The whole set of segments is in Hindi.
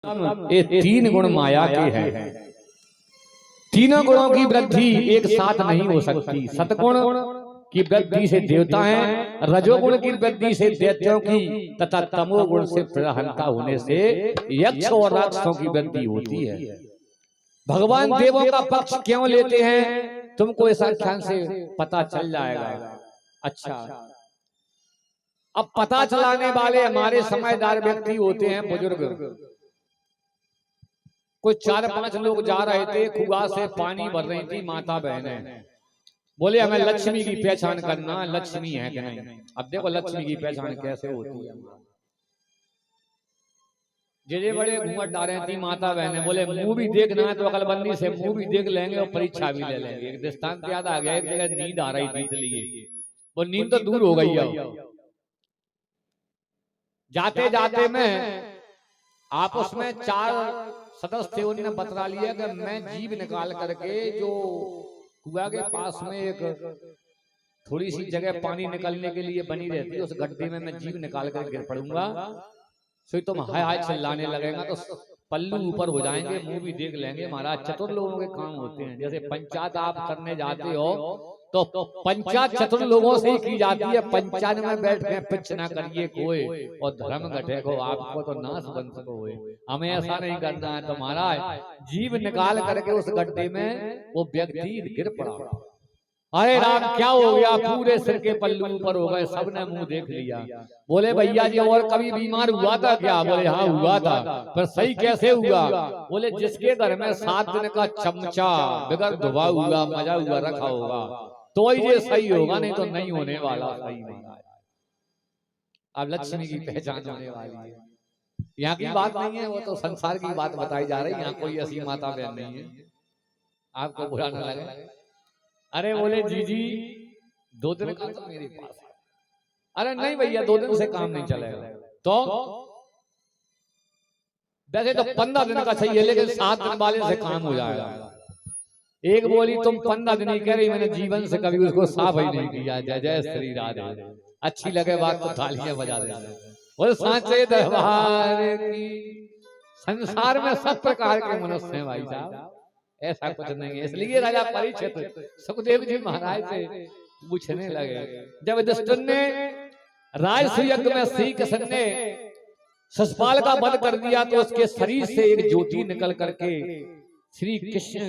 ये तीन गुण माया के हैं। तीनों गुणों की वृद्धि एक साथ नहीं हो सकती। सतगुण की वृद्धि से देवता हैं, रजोगुण की वृद्धि से दैत्यों की तथा तमोगुण से प्रहंता होने से यक्ष और राक्षसों की वृद्धि होती है। भगवान देवों का पक्ष क्यों लेते हैं तुमको इस आख्यान से पता चल जाएगा। अच्छा, अब पता चलाने वाले हमारे समझदार व्यक्ति होते हैं, बुजुर्ग। कुछ 4-5 लोग जा रहे थे, कुआं से पानी भर रही थी माता बहनें। बोले हमें लक्ष्मी की पहचान करना, लक्ष्मी है कि नहीं। अब देखो लक्ष्मी की पहचान कैसे होती है। जे बड़े घूंघट डाले थी माता बहनें, बोले मुंह भी देखना है तो अकलबंदी से मुंह भी देख लेंगे और परीक्षा भी ले लेंगे। एक दृष्टांत याद आ गया, एक जगह नींद आ रही थी, इसलिए वो नींद तो दूर हो गई है। जाते जाते में आपस में 4 सदस्य थे, उन्होंने बतला लिया कि मैं जीभ निकाल करके जो कुआं के पास में एक थोड़ी सी जगह पानी निकलने के लिए बनी रहती है, उस गड्ढे में मैं जीभ निकाल कर गिर पड़ूंगा। फिर तुम हाय हाय चिल्लाने लगेगा तो पल्लू ऊपर हो जाएंगे, मुंह भी देख लेंगे। महाराज चतुर लोगों के काम होते हैं। जैसे पंचायत आप करने जाते हो तो पंचायत चतुर लोगों से ही की जाती है। पंचायत में बैठ के पिच ना करिए कोई और धर्म घटे को आपको तो नाश बन सको हुए। हमें ऐसा नहीं करना है। तो महाराज जीभ निकाल करके उस गड्ढे में वो व्यक्ति गिर पड़ा। अरे राम क्या हो गया, पूरे सिर के पल्लू ऊपर हो गए, सबने मुंह देख लिया। बोले भैया जी और कभी बीमार हुआ था क्या? बोले हाँ हुआ था। पर सही कैसे हुआ? बोले जिसके घर में 7 दिन का चमचा बगैर धुआ हुआ मजा हुआ रखा होगा तो ये सही होगा, नहीं तो नहीं होने वाला सही नहीं। अब लक्ष्मी की पहचान होने वाली है। यहाँ की बात नहीं है, वो तो संसार की बात बताई जा रही है। यहाँ कोई ऐसी माता बहन नहीं है, आपको बुरा न लगे। अरे बोले जी 2 दिन का तो मेरे पास है। अरे नहीं भैया 2 दिन से काम नहीं चलेगा। तो वैसे तो 15 दिन का चाहिए, लेकिन 7 दिन वाले से काम हो जाएगा। एक बोली तुम 15 दिन ही कह रही, मैंने जीवन से कभी उसको साफ ही नहीं किया। जय जय श्री राधे। अच्छी लगे बात तो तालियां बजा दे। बोले सांचे दरबार की। संसार में सब प्रकार के मनुष्य हैं भाई साहब, ऐसा कुछ नहीं है। इसलिए राजा परीक्षित सुखदेव जी महाराज से पूछने लगे, जब युधिष्ठिर ने राजसूयज्ञ में श्री कृष्ण ने शिशुपाल का वध कर दिया तो उसके शरीर से एक ज्योति निकल करके श्री कृष्ण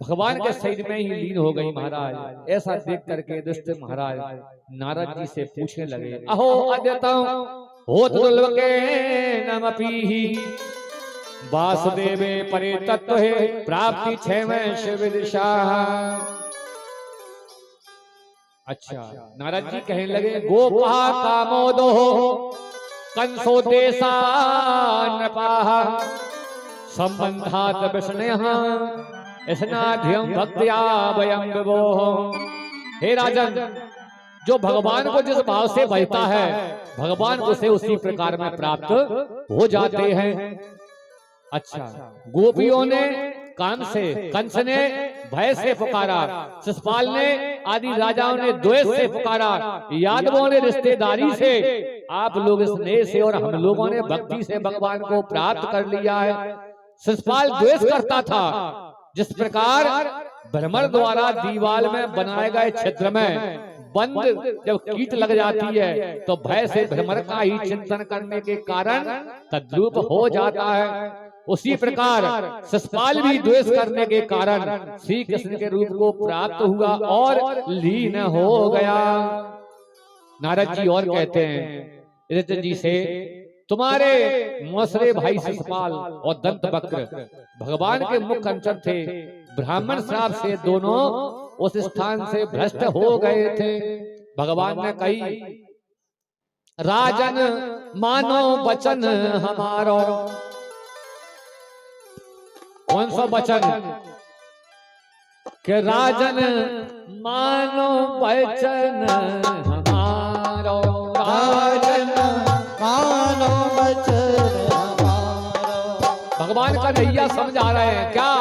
भगवान के शरीर में ही लीन हो गई। महाराज ऐसा देख करके युधिष्ठिर महाराज नारद जी से पूछने लगे, अहो अद्यतम होत दुर्लभके नमपि वासुदेवे परे तत्व है प्राप्ति 6वें शिव दिशा। अच्छा, नारद जी कहने लगे, गोपा कामोदो कंसो देशा नपाह संबंधात विष्णुः स्नाध्यम भक्त्या वयं विभो। हे राजन, जो भगवान को जिस भाव से भजता है भगवान उसे उसी प्रकार में प्राप्त हो जाते हैं। अच्छा, गोपियों ने काम से, कंस ने भय से पुकारा, शिशुपाल ने आदि राजाओं ने द्वेष से पुकारा, यादवों ने रिश्तेदारी से, आप लोग स्नेह से और हम लोगों ने भक्ति से भगवान को प्राप्त कर लिया है। शिशुपाल द्वेष करता था। जिस प्रकार भ्रमर द्वारा दीवार में बनाए गए छिद्र में बंद जब कीट लग जाती है तो भय से भ्रमर का ही चिंतन करने के कारण तद्रूप हो जाता है, उसी प्रकार शिशुपाल भी द्वेष करने के कारण श्री कृष्ण के रूप को प्राप्त हुआ और लीन हो गया। नारद जी और कहते हैं युधिष्ठिर जी से, तुम्हारे मौसरे भाई शिशुपाल और दंत वक्र भगवान के मुख्य अंचर थे। ब्राह्मण श्राप से दोनों उस स्थान से भ्रष्ट हो गए थे। भगवान ने कही, राजन मानो वचन हमारो। कौन सा वचन? कि राजन मानो वचन हमारो, राजन मानो वचन हमारो। भगवान का नैया समझा रहे हैं क्या?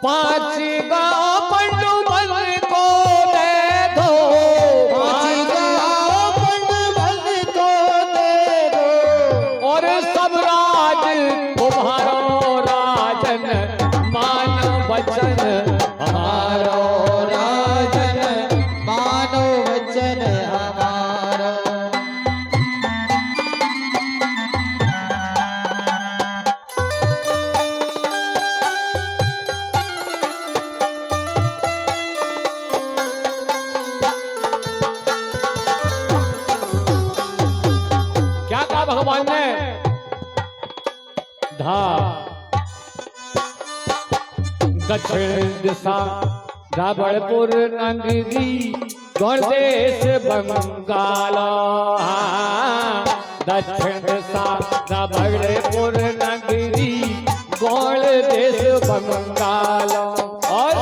5 गांव पंडुबल को दे दो, 5 गांव पंडुबल को भगवान ने धा दक्षिण दिशा रावणपुर नगरी गौड़ देश बंगाल। दक्षिण दिशा रावणपुर नगरी गौड़ देश बंगाल। और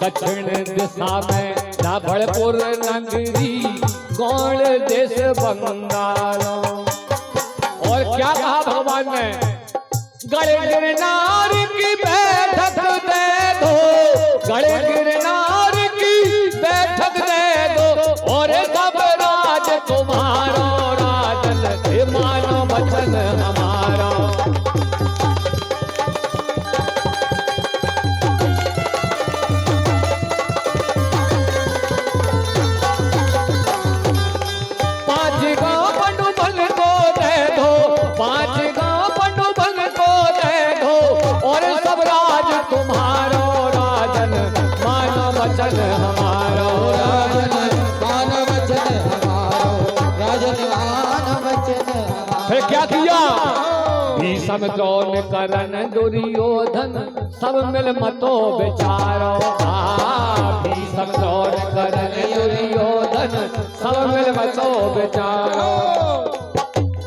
दक्षिण दिशा में रावणपुर नगरी गौड़ देश बंगाल। और क्या कहा भगवान ने, गड़े गिरनार की बैठक दे दो, गड़े गिरनार की बैठक दे दो, और सब राज तुम्हारा राजन मानो वचन हमारा। पांच गांव पंडुबल को दे दो, पांच गांव पंडुबल को दे दो, और सब राज तुम्हारो राजन मानो वचन हमारो। राजन मानो वचन हमारो, राजन मानो वचन हमारो। फिर क्या किया, भीषम द्रोण करण दुर्योधन सब मिल मतो विचारो। भीषम द्रोण करण दुर्योधन सब मिल मतो विचारो।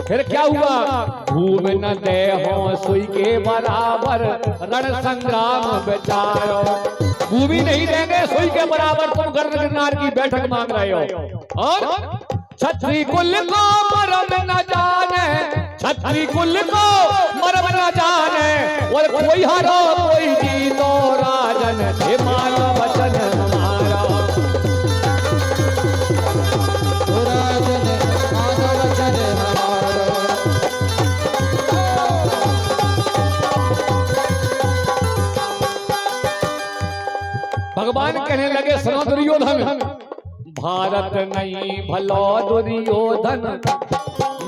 फिर क्या हुआ, भूम न दे हो सुई के बराबर रण संग्राम विचारो। भूमि नहीं देंगे सुई के बराबर, तुम गर्ण गिरनार की बैठक मांग रहे हो। और छत्री कुल को मरम न जाने, छत्री कुल को मरम न जाने, और कोई हारो कोई जीतो राजन हे मानो वचन हमारा। राजन मानो वचन हमारो। भगवान कहने लगे, सुनो दुर्योधन, भारत नहीं भलो दुर्योधन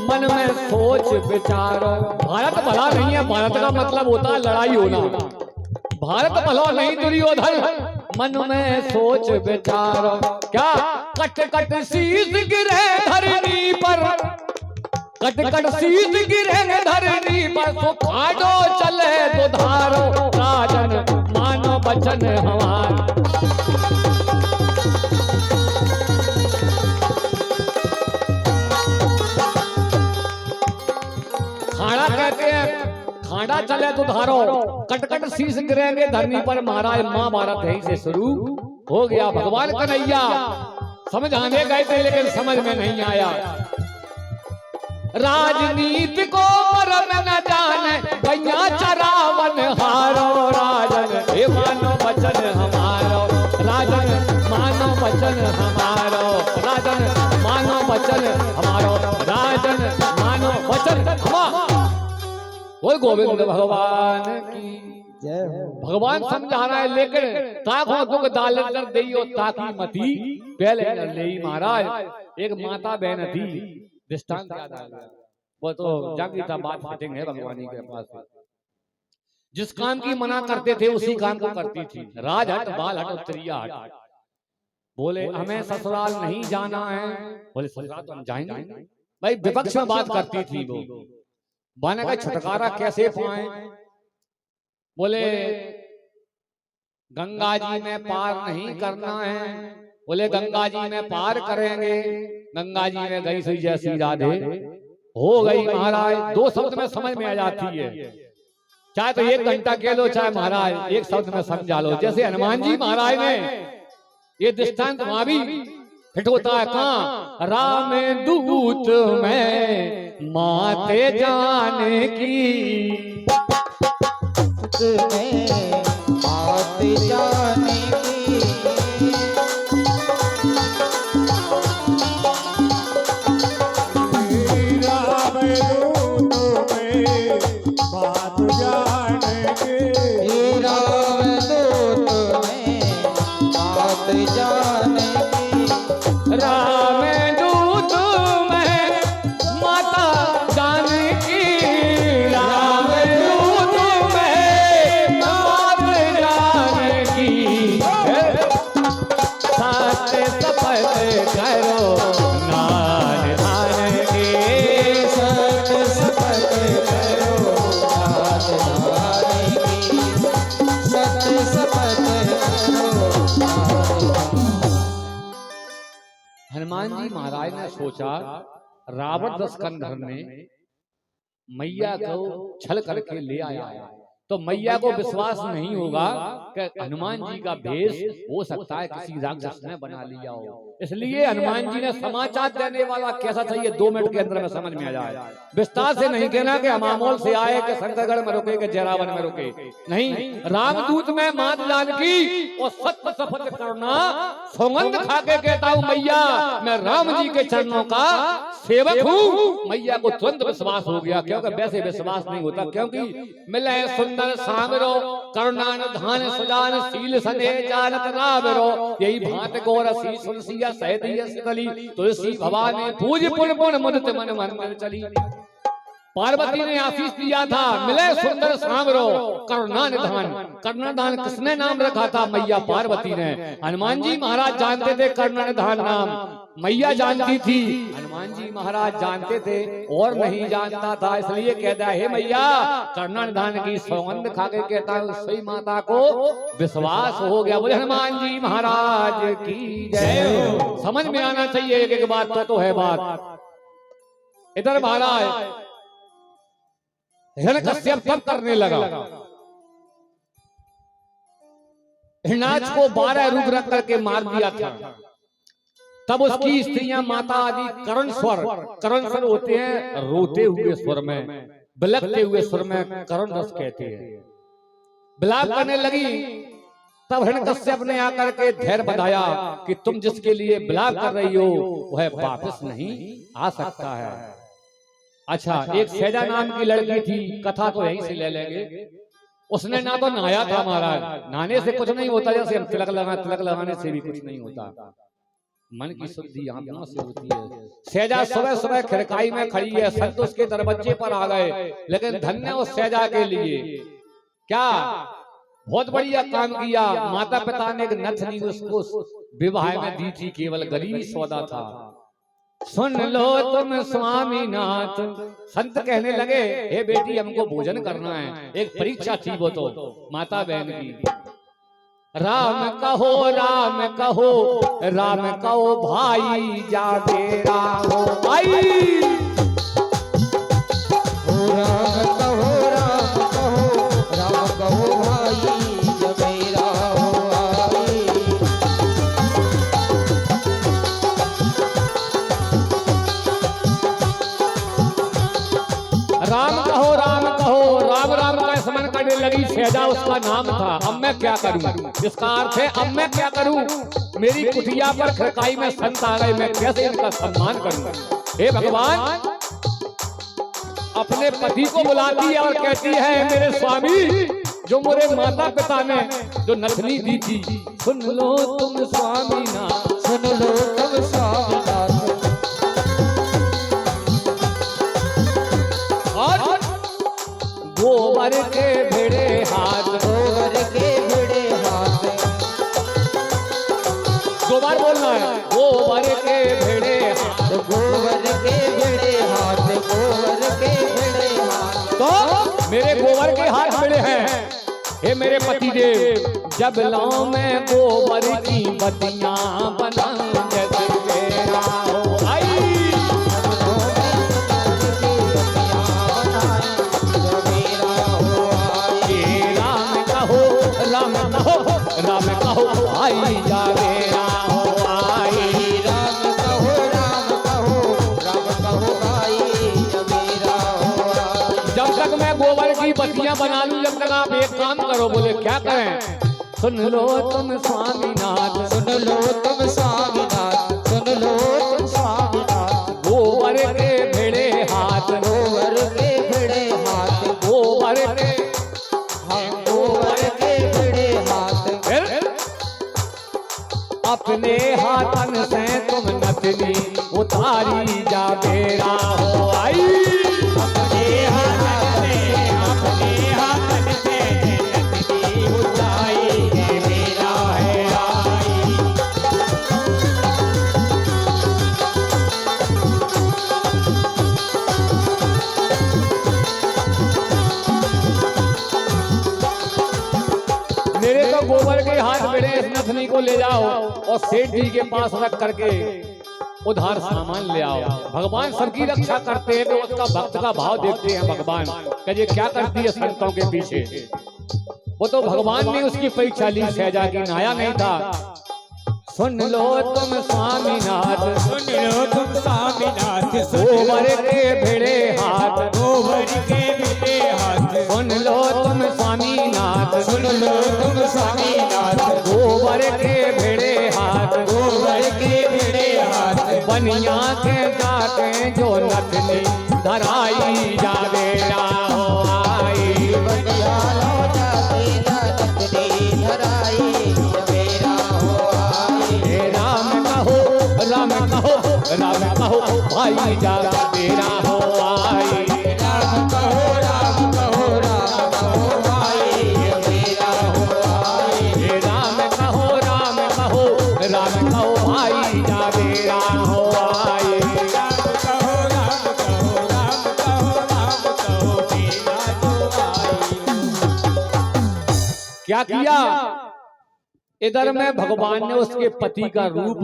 मन में सोच विचारो। भारत भला नहीं है, भारत का मतलब होता है लड़ाई होना। भारत भला नहीं दुर्योधन मन में सोच विचारो। क्या, कट कट शीश गिरे धरनी पर, कट कट शीश गिरे धरनी पर, तो खाडो चले दुधारो राजन मानो वचन हमारा। खाड़ा कहते हैं, खाड़ा चले तो धारो, कटकट शीश गिरेंगे धरनी पर। महाराज महाभारत यहीं से शुरू हो गया। भगवान कन्हैया समझाने गए थे लेकिन समझ में नहीं आया। राजनीति को मरम न जाने, गैया चरावन हारो राजन हे मानो वचन हमारो। राजन मानो वचन हमारो, राजन मानो वचन हमारो, राजन मानो वचन हमारो। बोल गोविंद भगवान की जय हो। भगवान समझा रहा है लेकिन ताको दुख दालन कर देइयो ताकि मती पहले कर लेई। महाराज एक माता बहन थी, दृष्टांत याद आ गया। वो तो जागी था, बात फिटिंग है भगवानी के पास। जिस काम की मना करते थे उसी काम को करती थी। राज हट बाल हट उत्तरिया हट। बोले हमें ससुराल नहीं जाना है, बोले ससुराल तो हम जाएंगे। भाई विपक्ष में बात करती थी वो। बाने का छुटकारा कैसे पाए, बोले गंगा जी में पार नहीं करना है। बोले गंगा जी में पार करेंगे। गंगा जी में गई सुई जैसी राधे हो गई। महाराज दो शब्द में समझ में आ जाती है, चाहे तो 1 घंटा कह लो, चाहे महाराज एक शब्द में समझा लो। जैसे हनुमान जी महाराज ने ये दृष्टांत वहां भी फिट होता है। कहां, राम दूत में माते जाने की, में माते जाने की, राम दूत में बात जाने की, राम दूत में बात जाने की, राम दूत में माता जाने की, राम दूत में माता जी महाराज ने सोचा रावण दशकंधर ने मैया को छल करके ले आया है, तो मैया को विश्वास नहीं होगा कि हनुमान जी का भेष हो सकता है किसी राक्षस ने बना लिया हो। इसलिए हनुमान जी ने समाचार देने वाला कैसा चाहिए 2 मिनट के अंदर में समझ में आ जाए। विस्तार से नहीं कहना कि हम आमोल से आए कि शंकरगढ़ में रुके कि जयरावन में रुके, नहीं। रामदूत में मात जानकी और सत्य शपथ करना सौगंध खा के कहता हूँ मैया मैं राम जी के चरणों का सेवक हूँ। मैया को तुरंत विश्वास हो गया, क्योंकि वैसे विश्वास नहीं होता, क्योंकि मिले सुंदर सामरो करुणान धान सुजान शील सने जानत रावरो, यही भांत गोर सी सुनसिया सहदिया सिकली तुलसी भवानी पूज पुन पुन मुदित मन मंदिर चली। पार्वती ने आशीष दिया था मिले सुंदर सांवरो करुणान धान। करुणाधान किसने नाम रखा था? मैया पार्वती ने। हनुमान जी महाराज जानते थे करुणाधान नाम, मैया जानती थी, हनुमान जी महाराज जानते थे और नहीं जानता था। इसलिए कहता है मैया करुणाधान की सौगंध खा के कहता है सही माता को विश्वास हो गया। बोले हनुमान जी महाराज की जय। समझ में आना चाहिए एक एक बात तो है बात। इधर महाराज हिरण्यकश्यप तब करने लगा, हिरणाक्ष को 12 रूप रख करके मार दिया था। तब उसकी स्त्रियां माता आदि करण स्वर होते हैं रोते हुए स्वर में, बिलखते हुए स्वर में करण रस कहते हैं, विलाप करने लगी। तब हिरण्यकश्यप ने आकर के धैर्य बढ़ाया कि तुम जिसके लिए विलाप कर रही हो वह वापस नहीं आ सकता है। अच्छा, एक सहजा नाम की लड़की थी, कथा तो यहीं से ले लेंगे। उसने ना तो नहाया था महाराज, नहाने से कुछ नहीं होता, जैसे हम तिलक लगाने से भी कुछ नहीं होता, मन की शुद्धि आत्मा से होती है। सहजा सुबह सुबह खिड़काई में खड़ी है, संत उसके दरवाजे पर आ गए, लेकिन धन्य उस सहजा के लिए क्या बहुत बढ़िया काम किया। माता पिता ने एक नथनी उसको विवाह में दी थी, केवल गरीबी सौदा था। सुन लो तुम स्वामीनाथ, संत कहने लगे हे बेटी हमको भोजन करना है। एक परीक्षा थी वो तो माता बहन की। राम कहो राम कहो राम कहो भाई जा बेरा हो भाई। राम कहो राम कहो राम कहो भाई जब मेरा हो आई। राम कहो राम राम का स्मरण करने लगी सहजा, उसका नाम था। अब मैं क्या करूं? इसका अर्थ है अब मैं क्या करूं? मेरी कुटिया पर खिड़काई में संत आ गए, मैं कैसे इनका सम्मान करूं? हे भगवान, अपने पति को बुलाती है और कहती है मेरे स्वामी, जो मेरे माता पिता ने जो नथनी दी थी, सुन लो तुम स्वामी ना, सुन लो तुम स्वामीनाथ। और गोबर के भिड़े हाथ, गोबर के भिड़े हाथ, गोबर बोलना है, गोबर के भिड़े हाथ, गोबर के भिड़े हाथ, गोबर के भिड़े हाथ। तो मेरे गोबर के हाथ भिड़े हैं। हे मेरे पति देव, जब लाऊं मैं गोबर की बत्तियां बनाऊं जैसे तेरा हो आई। राम कहो भाई जा मेरा हो आई। राम कहो राम कहो भाई जब मेरा हो आई। जब तक मैं गोबर की बत्तियां बना लूं, जब तक आप एक काम करो। बोले क्या करें? सुन लो तुम स्वामीनाथ, सुन लो तुम स्वामीनाथ, सुन लो तुम स्वामीनाथ। गोबर के भिड़े हाथ, गोबर के भिड़े हाथ, गोबर के गोबर के भिड़े हाथ। अपने हाथन से तुम नथनी उतारी जा बेरा हो आई। अपने हाथन से नथनी उतारी जा बेरा है आई। मेरे गोबर के हाथ भिड़े, इस नथनी को ले जाओ और सेठ जी के पास रख करके उधार सामान ले आओ। भगवान सबकी रक्षा करते हैं तो उसका भक्त का भाव देखते हैं भगवान कि ये क्या करती है संतों के पीछे। वो तो भगवान ने उसकी परीक्षा ली, सहजा की नाया नहीं था। सुन लो तुम स्वामीनाथ, सुन लो तुम स्वामीनाथ, गोबर के भिड़े हाथ, गोबर के भिड़े हाथ, सुन लो तुम स्वामीनाथ, सुन लो तुम स्वामीनाथ, गोबर के भिड़े हाथ, गोबर के भिड़े हाथ, बनिया के जाके जो नथनी धराई जावे राहो आई। बनिया लो जाके नथनी धराई जवेरा हो आई। राम कहो राम कहो राम कहो भाई जावे राहो आई। राम कहो राम कहो राम कहो भाई जवेरा हो आई। राम कहो राम कहो राम कहो भाई जावे राहो आई। राम कहो राम कहो राम कहो राम कहो मेरा जो आई। क्या किया? इधर में भगवान ने उसके पति का रूप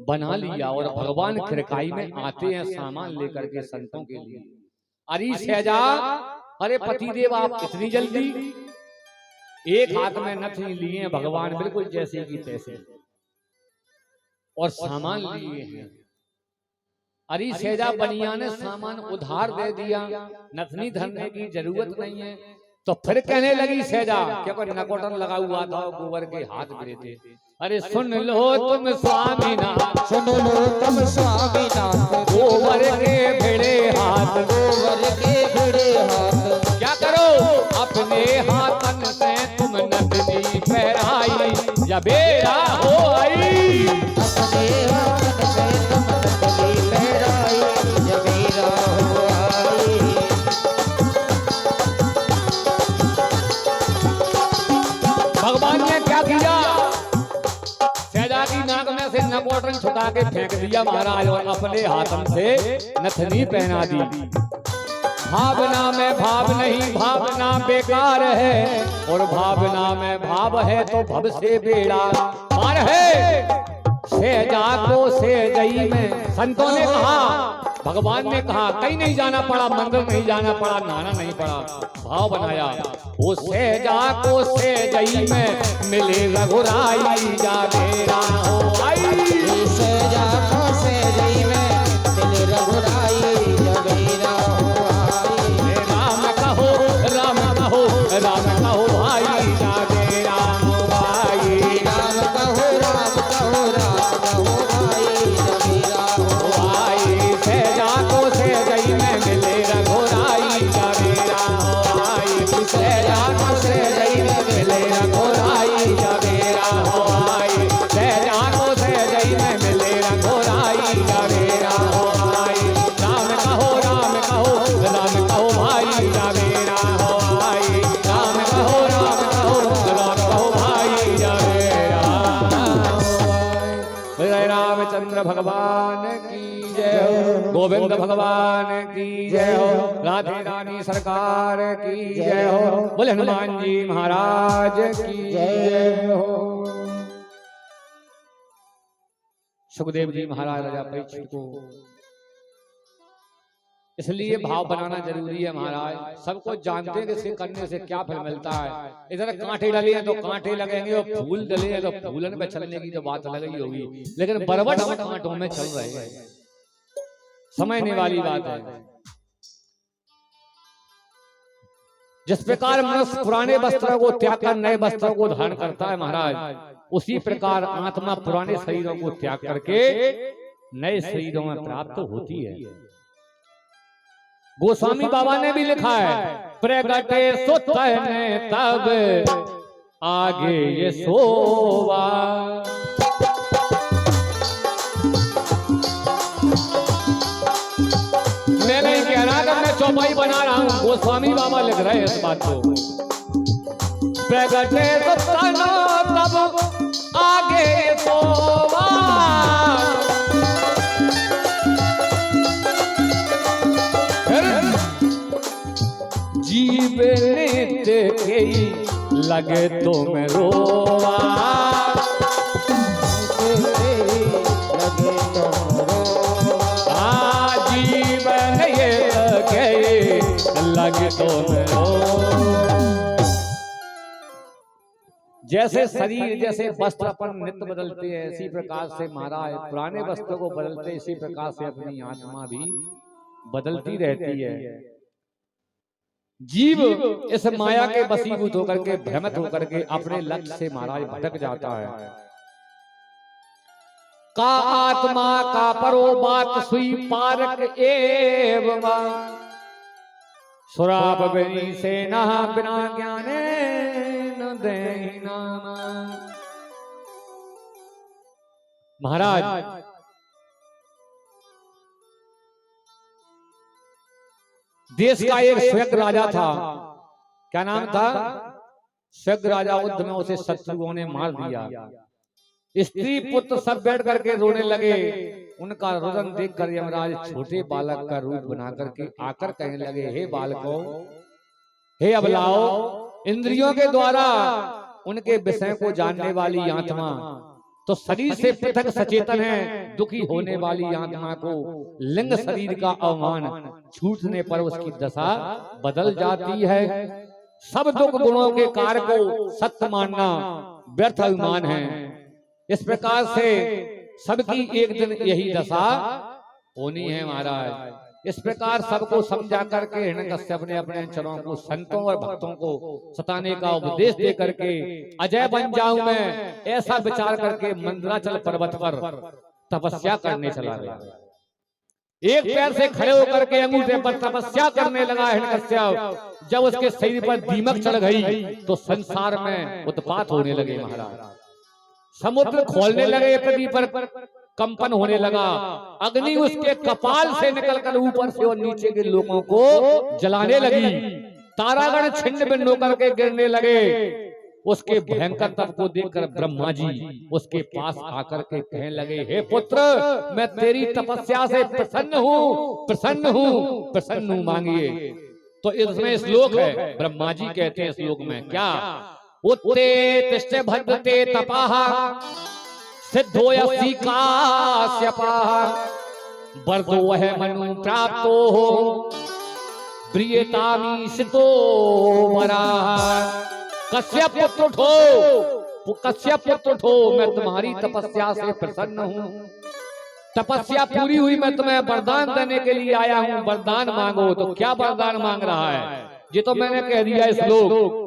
बना लिया और भगवान खिड़काई में आते हैं सामान लेकर के संतों के लिए। अरे सहजा, अरे पतिदेव आप इतनी जल्दी? एक हाथ में नथनी लिए हैं भगवान बिल्कुल जैसे की तैसे और सामान लिए हैं। अरे सहजा, बनिया ने सामान उधार दे दिया, नथनी धरने की जरूरत नहीं है। तो फिर कहने लगी सहजा, क्या कोई नकोटन लगा हुआ था, गोबर के हाथ गिरे थे। अरे सुन लो तुम स्वामीनाथ, सुन लो तुम स्वामीनाथ, गोबर के भिड़े हाथ, गोबर के भिड़े हाथ, क्या करो अपने हाथन से तुम नथनी पहराई जबेरा हो आई। अपने हाथन से तुम नथनी पहराई जवेरा हो आई। भगवान ने क्या किया? सहजा की नाक में से नकोटन छुटा के फेंक दिया महाराज और अपने हाथन से नथनी पहना दी। भावना में भाव नहीं, भावना बेकार है और भावना में भाव है तो भव से बेड़ा पार है। सहजा को सहजई में संतों ने कहा, भगवान ने कहा, कहीं नहीं जाना पड़ा, मंदिर नहीं जाना पड़ा, नहाना नहीं पड़ा, भाव बनाया। वो सहजा को सहजई में मिले रघुराई जावे राहो आई। सहजा को सहजई में मिले रघुराई जवेरा हो आई। राम कहो राम कहो राम कहो भाई जावे राहो आई। राम कहो राम कहो राम कहो भाई जवेरा हो आई। सहजा को सहजई में मिले रघुराई जावे राहो आई। सहजा को सहजई में मिले रघुराई जावे राहो आई। सहजा को सहजई में मिले रघुराई जावे राहो आई। राम कहो राम कहो भाई जावे राहो आई। राम कहो राम कहो भाई जावे राहो आई। जय रामचंद्र भगवान की जय हो, गोविंद भगवान की जय हो, राधे रानी सरकार की जय हो, बोले हनुमान जी महाराज की जय हो। सुखदेव जी महाराज राजा परीक्षित को इसलिए भाव बनाना जरूरी है महाराज। सबको जानते हैं कि इसके करने से क्या फल मिलता है। इधर कांटे डले हैं तो कांटे लगेंगे और फूल डले हैं तो फूलन पे चलने की तो बात अलग ही होगी, लेकिन बरबट हम कांटों में चल रहे हैं, समझने वाली बात है। जिस प्रकार मनुष्य पुराने वस्त्रों को त्याग कर नए वस्त्रों को धारण करता है महाराज, उसी प्रकार आत्मा पुराने शरीरों को त्याग करके नए शरीरों में प्राप्त होती है। गोस्वामी बाबा ने भी लिखा है, प्रगटे सुत ने तब आगे ये सोवा। मैं नहीं कह रहा कि मैं चौपाई बना रहा हूं, गोस्वामी बाबा लिख रहे हैं इस बात को। प्रगटे सुत ने तब आगे ये सोवा। जीव नित्य के लगे तो मैं रोवा। लगे तो रोवा। गीतों में हो। जैसे शरीर जैसे वस्त्र अपन नित्य बदलते हैं, इसी प्रकार से महाराज पुराने वस्त्रों को बदलते, इसी प्रकार से अपनी आत्मा भी बदलती रहती है। जीव इस माया के वशीभूत होकर के भ्रमित होकर के अपने लक्ष्य से महाराज भटक जाता है। का आत्मा का परो बात सुई पारक एवं सुराप बनी से नहा बिना ज्ञाने न देना। महाराज देश का एक स्वर्ग राजा था, क्या नाम था? स्वर्ग राजा युद्ध में उसे शत्रुओं ने मार दिया। स्त्री पुत्र सब बैठ करके रोने लगे। उनका रुदन देखकर यमराज छोटे बालक का रूप बना करके आकर कहने लगे, हे बालकों, हे अबलाओ, इंद्रियों के द्वारा उनके विषय को जानने वाली आत्मा तो शरीर से पृथक सचेतन है। दुखी होने वाली आत्मा को लिंग शरीर का अवमान छूटने पर उसकी दशा बदल जाती है। सब दुख गुणों के कार्य को सत्य मानना व्यर्थ अभिमान है। इस प्रकार से सबकी एक दिन यही दशा होनी है महाराज। इस प्रकार सबको समझा करके हिरण्यकश्यप ने अपने चरों को संतों और भक्तों को सताने का उपदेश दे करके अजय बन जाऊं मैं, ऐसा विचार करके मंदराचल पर्वत पर तपस्या करने चला गया। एक पैर से खड़े होकर के अंगूठे पर तपस्या करने लगा हिरण्यकश्यप। जब उसके शरीर पर दीमक चढ़ गई तो संसार में उत्पात होने लगे महाराज। समुद्र खोलने लगे, पृथ्वी पर कंपन होने लगा। अग्नि उसके कपाल से निकलकर ऊपर से और नीचे के लोगों को जलाने लगी। तारागण छिन्न भिन्न होकर के गिरने लगे। उसके भयंकर तप को देखकर ब्रह्मा जी उसके पास आकर के कहने लगे, हे पुत्र, मैं तेरी तपस्या से प्रसन्न हूँ, प्रसन्न हूँ, प्रसन्न हूँ, मांगिए। तो इसमें श्लोक है, ब्रह्मा जी कहते हैं श्लोक में क्या? उत्ते तिष्ठ भद्रते तपाः सिद्धो यसी काश्यपः वरदो वह मनु प्राप्तो हो प्रियतामी सितो वराः। कश्यप पुत्र उठो, कश्यप पुत्र उठो, मैं तुम्हारी तपस्या से प्रसन्न हूँ। तपस्या पूरी हुई, मैं तुम्हें वरदान देने के लिए आया हूँ। वरदान मांगो। तो क्या वरदान मांग रहा है? ये तो मैंने कह दिया श्लोक,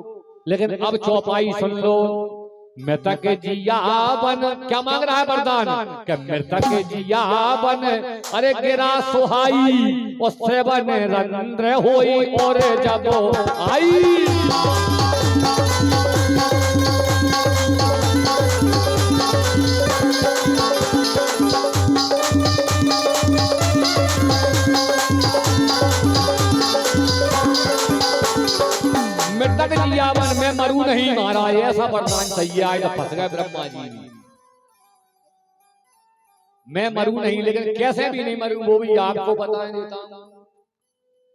लेकिन अब चौपाई सुन लो। मृतक जिया बन, क्या मांग रहा है वरदान? कि मृतक जिया बन, अरे गिरा सुहाई, उससे बन रंध्र होई और जब आई। मृतक जियावन, मैं मरू नहीं महाराज, ऐसा वरदान चाहिए। आज तो फंस गए ब्रह्मा जी भी। मैं मरू नहीं, लेकिन कैसे भी नहीं मरू वो भी आपको बता देता हूं।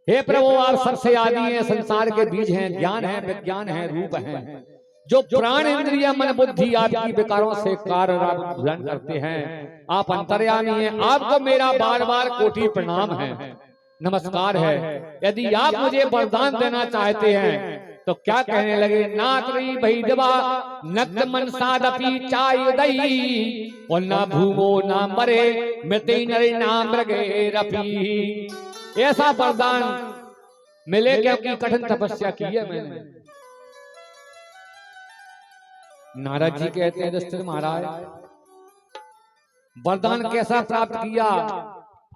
हे प्रभु, आप सबसे आदि हैं, संसार के बीज हैं, ज्ञान है, विज्ञान है, रूप है। जो प्राण इंद्रिय मन बुद्धि आपकी विकारों से कार्य ग्रहण करते हैं, आप अंतर्यामी हैं। आपको मेरा बार बार कोटि प्रणाम है, नमस्कार है। यदि आप मुझे वरदान देना चाहते हैं तो क्या कहने लगे? नात्री भैदवा नग्न मनसादपि चाय दई और ना भूमो ना मरे मृते नरे नाम मृगे रपी। ऐसा वरदान मिले क्योंकि कठिन तपस्या की है मैंने। नारद जी कहते हैं, युधिष्ठिर महाराज, वरदान कैसा प्राप्त किया?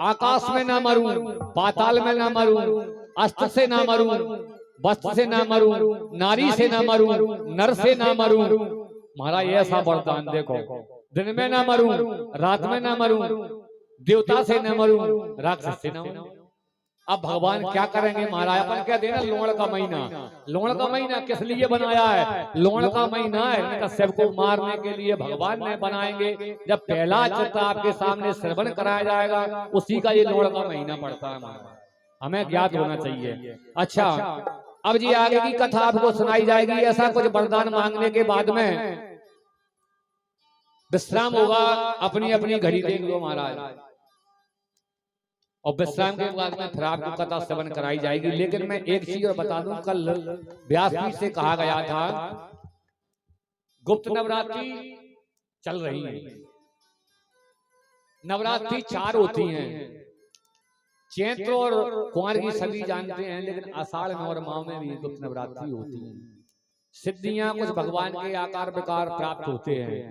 आकाश में ना मरूं, पाताल में ना मरूं, अस्त्र से ना मरूं, वस्त्र से ना मरूं, नारी से ना मरूं, नर से ना मरूं। महाराज ऐसा वरदान देखो, दिन में ना मरूं, रात में ना मरूं, देवता से ना मरूं, राक्षस से ना मरूं। अब भगवान क्या करेंगे महाराज? अपन क्या देना, लोण का महीना। लोण का महीना किस लिए बनाया है? लोण का महीना है सबको मारने के लिए भगवान ने बनाएंगे। जब पहला चित्र आपके सामने श्रवण कराया जाएगा, उसी का ये लोण का महीना पड़ता है महाराज, हमें ज्ञात होना चाहिए। अच्छा, अब जी आगे की कथा आपको सुनाई जाएगी। ऐसा कुछ वरदान मांगने के बाद में विश्राम होगा, अपनी अपनी घड़ी देख लो महाराज। और विश्राम के बाद में फिर आपको कथा श्रवण कराई जाएगी। लेकिन मैं एक चीज और बता दूं, कल व्यासपीठ से कहा गया था गुप्त नवरात्रि चल रही है। नवरात्रि 4 होती हैं, चैत्र और कुंवर की सभी जानते हैं, लेकिन आषाढ़ और माह में भी गुप्त नवरात्रि होती है। सिद्धियां कुछ भगवान के आकार प्रकार प्राप्त होते हैं,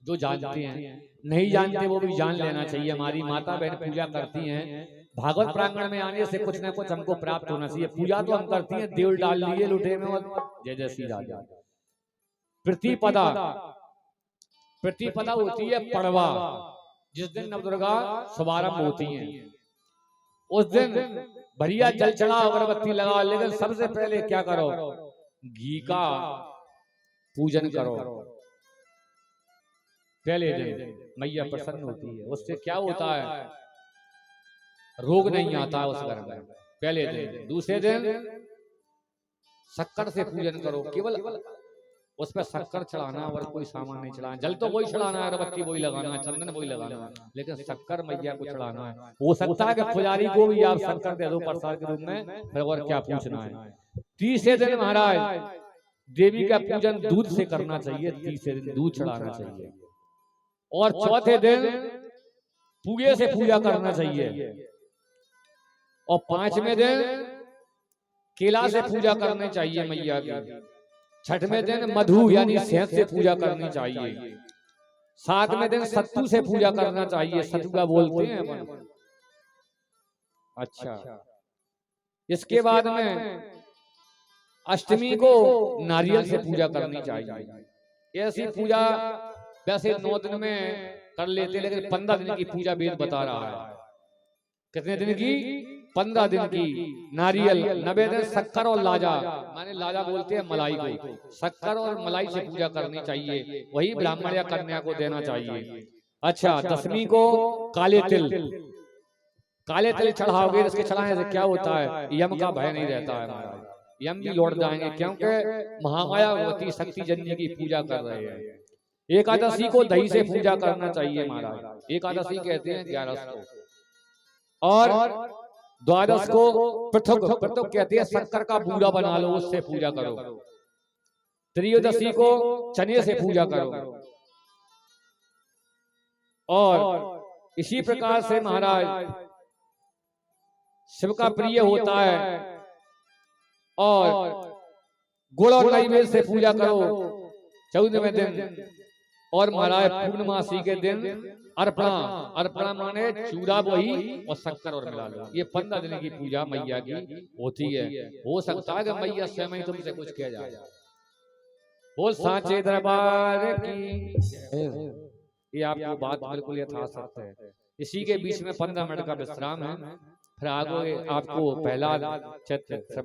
जो जानते हैं, नहीं जानते वो भी जान लेना चाहिए। हमारी माता बहन पूजा करती हैं, भागवत प्रांगण में आने से कुछ न कुछ हमको प्राप्त होना चाहिए। पूजा तो हम करती हैं, देवल डाल लिए लुटे में और जय जय श्री राजा। प्रतिपदा, प्रतिपदा होती है पड़वा, जिस दिन नवदुर्गा शुभारंभ होती हैं। उस दिन बढ़िया जल चढ़ाओ, अगरबत्ती लगाओ, लेकिन सबसे पहले क्या करो, घी का पूजन करो। पहले दिन मैया प्रसन्न होती है, उससे क्या होता है, रोग नहीं आता उस घर में। पहले दिन। दूसरे दिन शक्कर से पूजन करो, केवल उस पर शक्कर चढ़ाना और कोई सामान नहीं चढ़ाना। जल तो वही चढ़ाना है, अगरबत्ती वही लगाना है, चंदन वही लगाना है, लेकिन शक्कर मैया को चढ़ाना है। हो सकता है कि पुजारी को भी आप शक्कर दे दो प्रसाद के रूप में, फिर और क्या पूछना है। तीसरे दिन महाराज देवी का पूजन दूध से करना चाहिए, तीसरे दिन दूध चढ़ाना चाहिए। और चौथे दिन पूगे से पूजा करना चाहिए। और 5वें दिन केला से पूजा करनी चाहिए मैया की। 6वें दिन मधु यानी शहद से पूजा करनी चाहिए। 7वें दिन सत्तू से पूजा करना चाहिए, सतुआ बोलते हैं अपन। अच्छा, इसके बाद में अष्टमी को नारियल से पूजा करनी चाहिए। ऐसी पूजा वैसे 9 दिन में कर लेते, लेकिन 15 दिन की पूजा वेद बता रहा है। कितने दिन की? 15 दिन की। नारियल 90 दिन, शक्कर और लाजा, माने लाजा बोलते हैं मलाई को, शक्कर और मलाई से पूजा करनी चाहिए। वही ब्राह्मण या कन्या को देना चाहिए। अच्छा, 10वीं को काले तिल, काले तिल चढ़ाओगे। इसके चढ़ाने से क्या होता है, यम का भय नहीं रहता है महाराज, यम भी लौट जाएंगे, क्योंकि महामाया भगवती शक्ति जन्य की पूजा कर रहे हैं। एकादशी को दही से पूजा करना चाहिए महाराज, एकादशी कहते हैं 11 को। और 12 को पृथक, पृथक कहते हैं शक्कर का बूरा बना लो, उससे पूजा करो। त्रयोदशी को चने से पूजा करो। और इसी प्रकार से महाराज शिव का प्रिय होता है। और गुड़ और नैवेद्य से पूजा करो 14वें दिन। और महाराज पूर्णमासी के दिन अर्पणा, अर्पणा माने चूड़ा वही और शक्कर और मिला लो। ये 15 दिन की पूजा मैया की होती है। हो सकता है कि मैया स्वयं ही तुमसे कुछ किया जाए। बोल सांचे दरबार की। ये आपको बात बिल्कुल यथार्थ है। इसी के बीच में 15 मिनट का विश्राम है, फिर आगे आपको पहला चैत्र